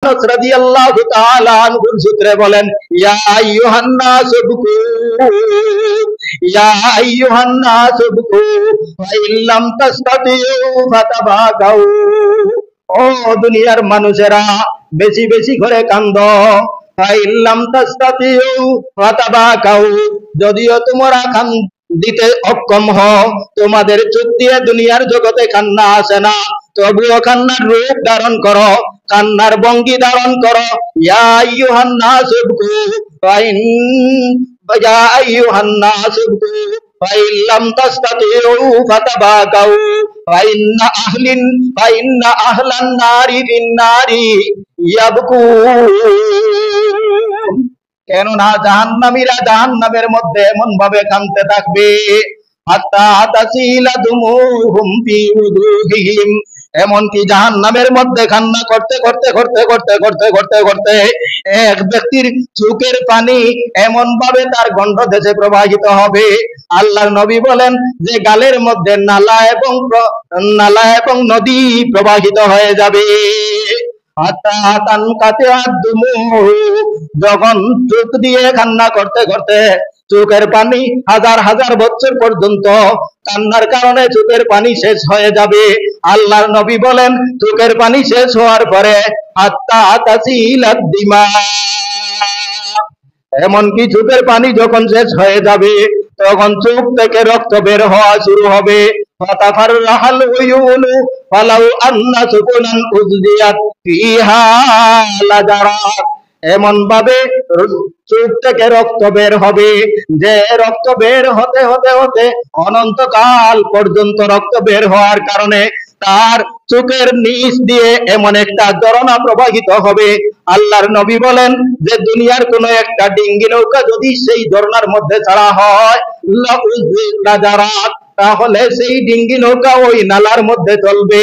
আনাস রাদিয়াল্লাহু তাআলা আনহুর সূত্রে বলেন, ইয়া আইয়ুহান নাস বুকু, ইয়া আইয়ুহান নাস বুকু ওয়া ইল্লাম তাসতাতিউ ফাতাবাকাউ। ও দুনিয়ার মানুষেরা, বেশি বেশি করে কান্দো। ওয়া ইল্লাম তাসতাতিউ ফাতাবাকাউ, যদিও তোমরা দিতে অক্ষম হও, তোমাদের চোখ দিয়ে দুনিয়ার জগতে কান্না আসে না, তবুও কান্নার রূপ ধারণ করো, কান্নার ভঙ্গি ধারণ করো। ইয়া আইয়ুহান নাস ইবকু ওয়া ইয়া আইয়ুহান নাস ইবকু ওয়া ইল্লাম তাসতাতিউ ফাতাবাকাউ ওয়া ইন্না আহলান নারি ফিন নারি ইয়াবকুন। কেননা জাহান্নামীরা জাহান্নামের মধ্যে এমন ভাবে কাঁদতে থাকবে, হাত্তা তাসিলা দুমুহুম ফি উযুহিহিম, এমনকি জাহান্নামের মধ্যে কান্না করতে করতে করতে করতে করতে করতে করতে এক ব্যক্তির চোখের পানি এমন ভাবে তার গণ্ড দেশে প্রবাহিত হবে, আল্লাহর নবী বলেন যে গালের মধ্যে নালা এবং নদী প্রবাহিত হয়ে যাবে। যখন চোখ দিয়ে কান্না করতে করতে চোখের পানি হাজার হাজার বছর পর্যন্ত কান্নার কারণে চোখের পানি শেষ হয়ে যাবে, আল্লাহর নবী বলেন চোখের পানি শেষ হওয়ার পরে হাত্তা তাসিলাদ দিমা, এমনকি চোখের পানি যখন শেষ হয়ে যাবে তখন চোখ থেকে রক্ত বের হওয়া শুরু হবে। ফাতাফাররাহাল উয়ুনু ফালাউ আন্না সুকুনান উযদিয়াত ফিহা লাজারাত, এমন ভাবে চোখ থেকে রক্ত বের হবে যে রক্ত বের হতে হতে হতে অনন্তকাল পর্যন্ত রক্ত বের হওয়ার কারণে তার চোখের নিচ দিয়ে এমন একটা ঝরনা প্রবাহিত হবে। আল্লাহর নবী বলেন যে দুনিয়ার কোন একটা ডিঙ্গি নৌকা যদি সেই ঝরনার মধ্যে ছাড়া হয় লাজারাত, তাহলে সেই ডিঙ্গি নৌকা ওই নালার মধ্যে চলবে।